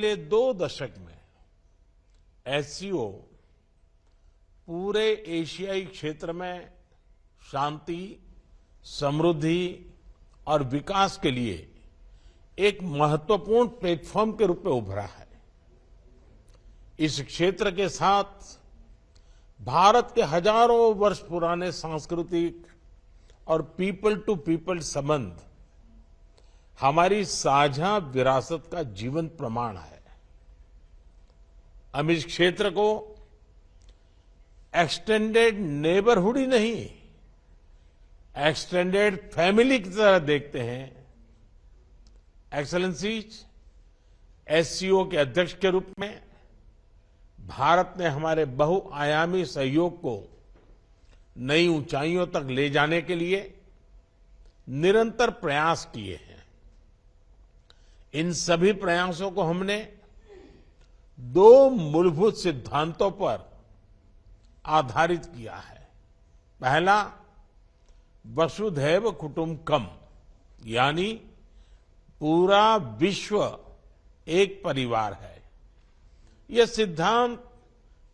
पिछले 2 दशक में एससीओ पूरे एशियाई क्षेत्र में शांति, समृद्धि और विकास के लिए एक महत्वपूर्ण प्लेटफॉर्म के रूप में उभरा है। इस क्षेत्र के साथ भारत के हजारों वर्ष पुराने सांस्कृतिक और पीपल टू पीपल संबंध हमारी साझा विरासत का जीवंत प्रमाण है। हम इस क्षेत्र को एक्सटेंडेड नेबरहुड ही नहीं, एक्सटेंडेड फैमिली की तरह देखते हैं। एक्सेलेंसीज, एससीओ के अध्यक्ष के रूप में भारत ने हमारे बहुआयामी सहयोग को नई ऊंचाइयों तक ले जाने के लिए निरंतर प्रयास किए हैं। इन सभी प्रयासों को हमने 2 मूलभूत सिद्धांतों पर आधारित किया है। पहला, वसुधैव कुटुंबकम, यानी पूरा विश्व एक परिवार है। यह सिद्धांत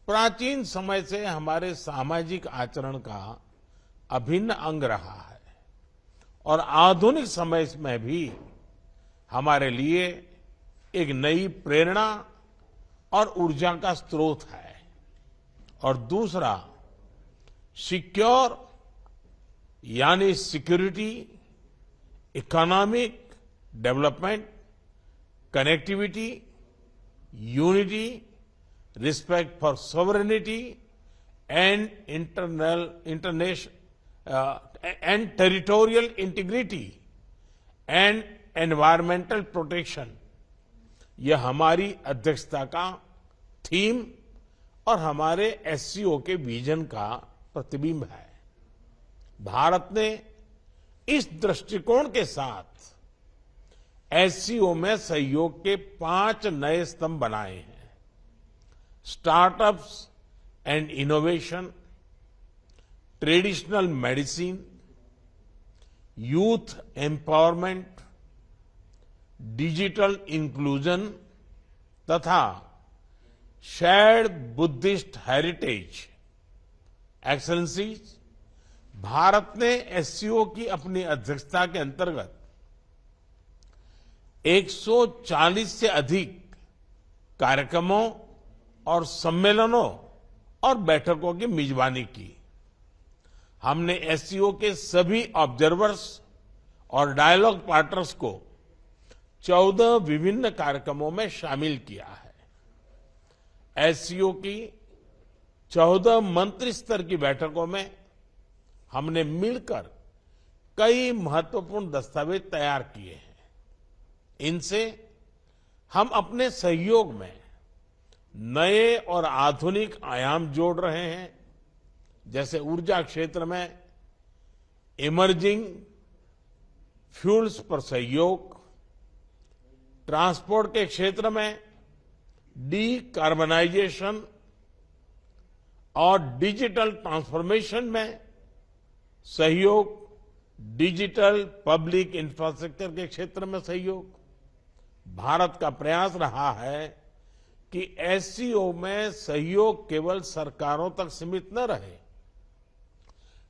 प्राचीन समय से हमारे सामाजिक आचरण का अभिन्न अंग रहा है और आधुनिक समय में भी हमारे लिए एक नई प्रेरणा और ऊर्जा का स्रोत है। और दूसरा, सिक्योर यानी security, economic development, connectivity, unity, respect for sovereignty and and territorial integrity and environmental protection, यह हमारी अध्यक्षता का थीम और हमारे एससीओ के विजन का प्रतिबिंब है। भारत ने इस दृष्टिकोण के साथ एससीओ में सहयोग के 5 नए स्तंभ बनाए हैं। Startups and innovation, traditional medicine, youth empowerment, digital inclusion तथा shared buddhist heritage. Excellencies, Bharat ने एससीओ की अपनी अध्यक्षता के अंतर्गत 140 से अधिक कार्यक्रमों और सम्मेलनों और बैठकों की मेजबानी की। हमने एससीओ के सभी ऑब्जर्वर्स और डायलॉग पार्टनर्स को 14 विभिन्न कार्यक्रमों में शामिल किया है। एससीओ की 14 मंत्री स्तर की बैठकों में हमने मिलकर कई महत्वपूर्ण दस्तावेज तैयार किए हैं। इनसे हम अपने सहयोग में नए और आधुनिक आयाम जोड़ रहे हैं, जैसे ऊर्जा क्षेत्र में इमर्जिंग फ्यूल्स पर सहयोग, ट्रांसपोर्ट के क्षेत्र में डीकार्बनाइजेशन और डिजिटल ट्रांसफॉर्मेशन में सहयोग, डिजिटल पब्लिक इंफ्रास्ट्रक्चर के क्षेत्र में सहयोग। भारत का प्रयास रहा है कि एससीओ में सहयोग केवल सरकारों तक सीमित न रहे।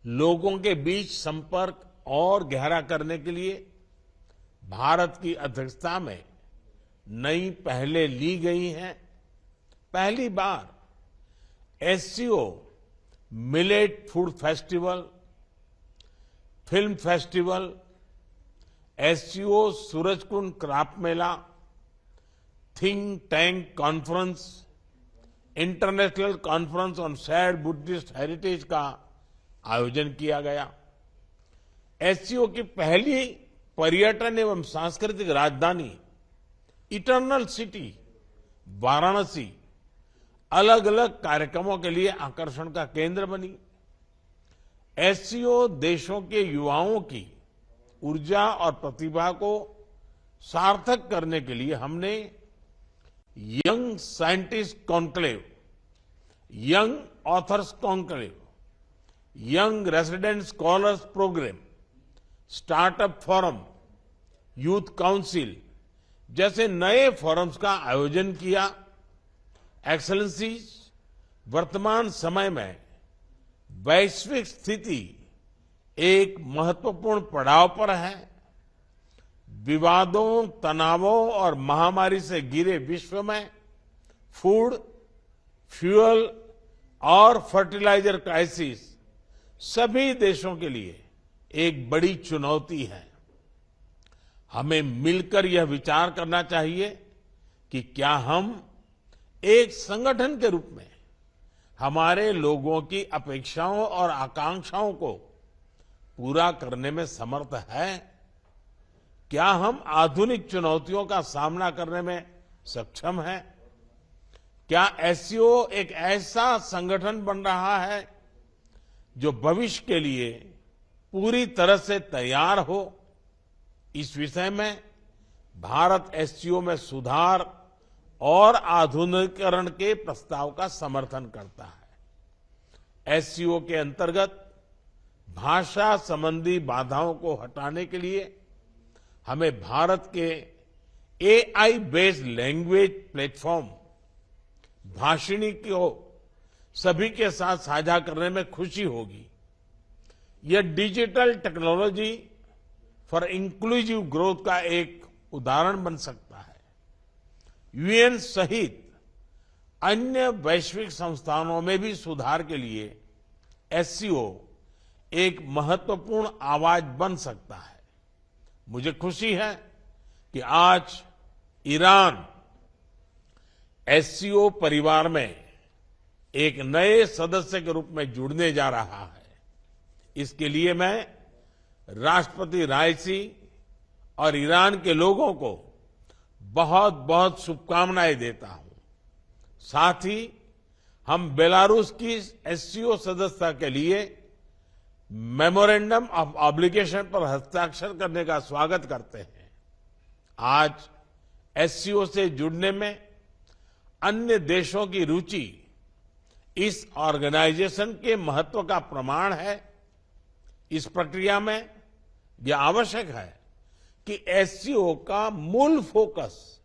लोगों के बीच संपर्क और गहरा करने के लिए भारत की अध्यक्षता में नई पहलें ली गई हैं। पहली बार SCO millet food festival, film festival, SCO Surajkund craft mela, think tank conference, international conference on shared buddhist heritage का आयोजन किया गया। एससीओ की पहली पर्यटन एवं सांस्कृतिक राजधानी इटर्नल सिटी वाराणसी अलग अलग कार्यक्रमों के लिए आकर्षण का केंद्र बनी। एससीओ देशों के युवाओं की ऊर्जा और प्रतिभा को सार्थक करने के लिए हमने young scientist conclave, young authors conclave, young resident scholars programme, startup forum, youth council जैसे नए फोरम्स का आयोजन किया। एक्सेलेंसीज, वर्तमान समय में वैश्विक स्थिति एक महत्वपूर्ण पड़ाव पर है। विवादों, तनावों और महामारी से घिरे विश्व में फूड, फ्यूल और फर्टिलाइजर क्राइसिस सभी देशों के लिए एक बड़ी चुनौती है। हमें मिलकर यह विचार करना चाहिए कि क्या हम एक संगठन के रूप में हमारे लोगों की अपेक्षाओं और आकांक्षाओं को पूरा करने में समर्थ हैं? क्या हम आधुनिक चुनौतियों का सामना करने में सक्षम हैं? क्या एससीओ एक ऐसा संगठन बन रहा है जो भविष्य के लिए पूरी तरह से तैयार हो? इस विषय में भारत एससीओ में सुधार और आधुनिकीकरण के प्रस्ताव का समर्थन करता है। एससीओ के अंतर्गत भाषा संबंधी बाधाओं को हटाने के लिए हमें भारत के AI based language platform Bhashini को सभी के साथ साझा करने में खुशी होगी। यह digital technology for inclusive growth का एक उदाहरण बन सकता है। यूएन सहित अन्य वैश्विक संस्थानों में भी सुधार के लिए एससीओ एक महत्वपूर्ण आवाज बन सकता है। मुझे खुशी है कि आज ईरान एससीओ परिवार में एक नए सदस्य के रूप में जुड़ने जा रहा है। इसके लिए मैं राष्ट्रपति राइसी और ईरान के लोगों को बहुत बहुत शुभकामनाएं देता हूं। साथ ही हम बेलारूस की एससीओ सदस्यता के लिए मेमोरेंडम ऑफ ऑब्लिगेशन पर हस्ताक्षर करने का स्वागत करते हैं। आज एससीओ से जुड़ने में अन्य देशों की रुचि इस ऑर्गेनाइजेशन के महत्व का प्रमाण है। इस प्रक्रिया में यह आवश्यक है कि एससीओ का मूल फोकस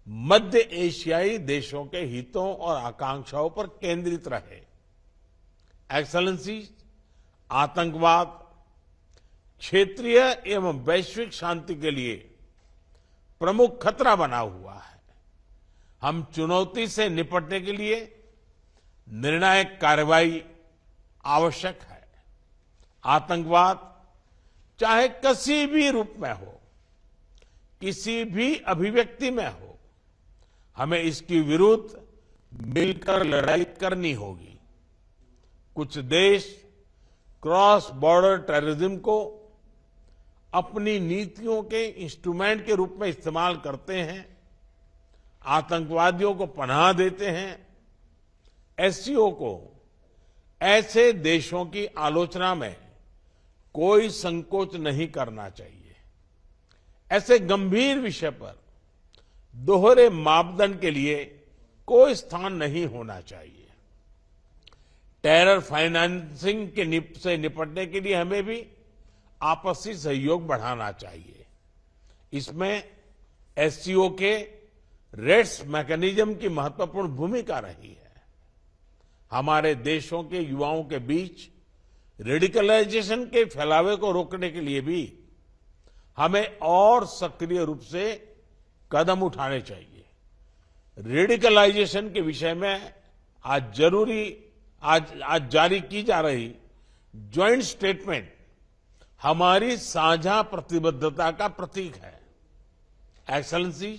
मध्य एशियाई देशों के हितों और आकांक्षाओं पर केंद्रित रहे। एक्सेलेंसी, आतंकवाद क्षेत्रीय एवं वैश्विक शांति के लिए प्रमुख खतरा बना हुआ है। हम चुनौती से निपटने के लिए निर्णायक कार्रवाई आवश्यक है। आतंकवाद चाहे किसी भी रूप में हो, किसी भी अभिव्यक्ति में हो, हमें इसके विरुद्ध मिलकर लड़ाई करनी होगी। कुछ देश क्रॉस बॉर्डर टेररिज्म को अपनी नीतियों के इंस्ट्रूमेंट के रूप में इस्तेमाल करते हैं, आतंकवादियों को पनाह देते हैं। एससीओ को ऐसे देशों की आलोचना में कोई संकोच नहीं करना चाहिए। ऐसे गंभीर विषय पर दोहरे मापदंड के लिए कोई स्थान नहीं होना चाहिए। टेरर फाइनेंसिंग से निपटने के लिए हमें भी आपसी सहयोग बढ़ाना चाहिए। इसमें एससीओ के रेट्स मैकेनिज्म की महत्वपूर्ण भूमिका रही है। हमारे देशों के युवाओं के बीच रेडिकलाइजेशन के फैलावे को रोकने के लिए भी हमें और सक्रिय रूप से कदम उठाने चाहिए। रेडिकलाइजेशन के विषय में आज जारी की जा रही ज्वाइंट स्टेटमेंट हमारी साझा प्रतिबद्धता का प्रतीक है। एक्सेलेंसी,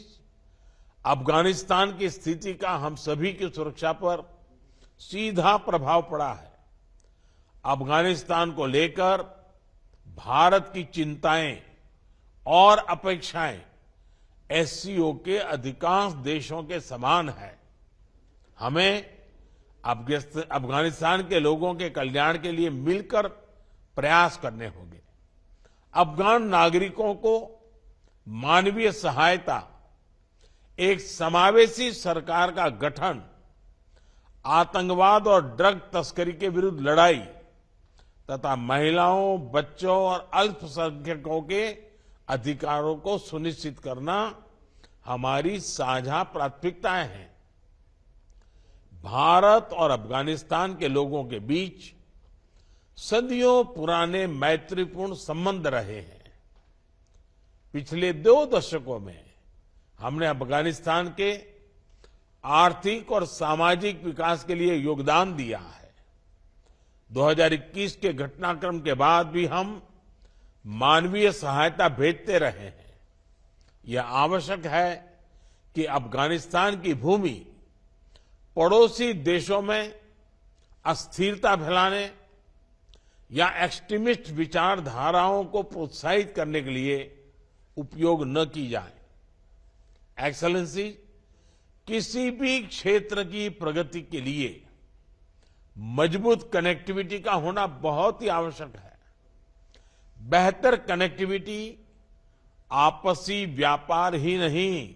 अफगानिस्तान की स्थिति का हम सभी की सुरक्षा पर सीधा प्रभाव पड़ा है। अफगानिस्तान को लेकर भारत की चिंताएं और अपेक्षाएं एससीओ के अधिकांश देशों के समान है। हमें अफगानिस्तान के लोगों के कल्याण के लिए मिलकर प्रयास करने होंगे। अफगान नागरिकों को मानवीय सहायता, एक समावेशी सरकार का गठन, आतंकवाद और ड्रग तस्करी के विरुद्ध लड़ाई तथा महिलाओं, बच्चों और अल्पसंख्यकों के अधिकारों को सुनिश्चित करना हमारी साझा प्राथमिकताएं हैं। भारत और अफगानिस्तान के लोगों के बीच सदियों पुराने मैत्रीपूर्ण संबंध रहे हैं। पिछले 2 दशकों में हमने अफगानिस्तान के आर्थिक और सामाजिक विकास के लिए योगदान दिया है। 2021 के घटनाक्रम के बाद भी हम मानवीय सहायता भेजते रहे हैं। यह आवश्यक है कि अफगानिस्तान की भूमि पड़ोसी देशों में अस्थिरता फैलाने या एक्सट्रीमिस्ट विचारधाराओं को प्रोत्साहित करने के लिए उपयोग न की जाए। एक्सेलेंसी, किसी भी क्षेत्र की प्रगति के लिए मजबूत कनेक्टिविटी का होना बहुत ही आवश्यक है। बेहतर कनेक्टिविटी आपसी व्यापार ही नहीं,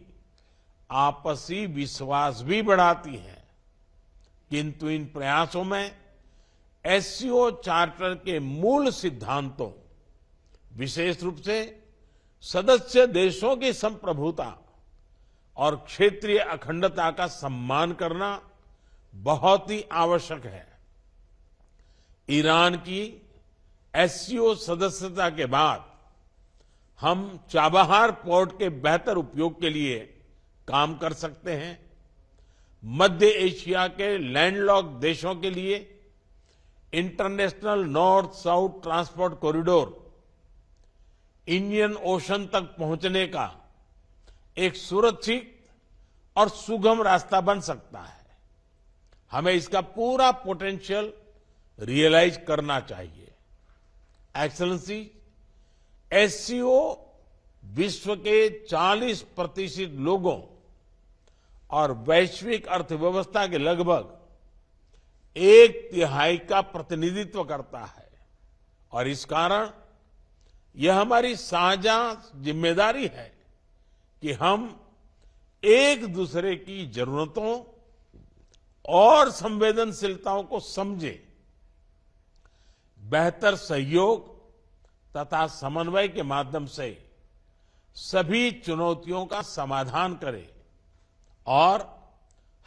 आपसी विश्वास भी बढ़ाती है। किंतु इन प्रयासों में एससीओ चार्टर के मूल सिद्धांतों, विशेष रूप से सदस्य देशों की संप्रभुता और क्षेत्रीय अखंडता का सम्मान करना बहुत ही आवश्यक है। ईरान की एससीओ सदस्यता के बाद हम चाबहार पोर्ट के बेहतर उपयोग के लिए काम कर सकते हैं। मध्य एशिया के लैंडलॉक्ड देशों के लिए international north south transport corridor Indian ocean तक पहुंचने का एक सुरक्षित और सुगम रास्ता बन सकता है। हमें इसका पूरा पोटेंशियल रियलाइज करना चाहिए। एक्सेलेंसी, एससीओ विश्व के 40% लोगों और वैश्विक अर्थव्यवस्था के लगभग 1/3 का प्रतिनिधित्व करता है और इस कारण यह हमारी साझा जिम्मेदारी है कि हम एक दूसरे की जरूरतों और संवेदनशीलताओं को समझें, बेहतर सहयोग तथा समन्वय के माध्यम से सभी चुनौतियों का समाधान करें और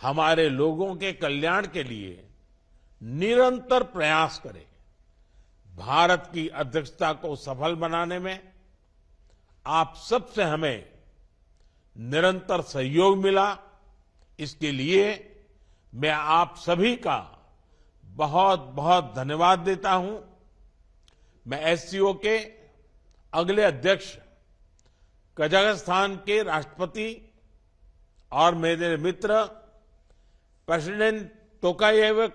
हमारे लोगों के कल्याण के लिए निरंतर प्रयास करें। भारत की अध्यक्षता को सफल बनाने में आप सबसे हमें निरंतर सहयोग मिला, इसके लिए मैं आप सभी का बहुत बहुत धन्यवाद देता हूं। मैं एससीओ के अगले अध्यक्ष कजाकिस्तान के राष्ट्रपति और मेरे मित्र प्रेसिडेंट टोकायेव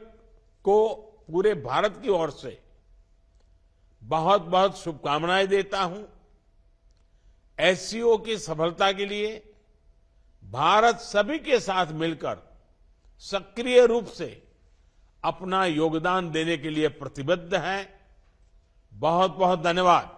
को पूरे भारत की ओर से बहुत बहुत शुभकामनाएं देता हूं। एससीओ की सफलता के लिए भारत सभी के साथ मिलकर सक्रिय रूप से अपना योगदान देने के लिए प्रतिबद्ध है। बहुत बहुत धन्यवाद।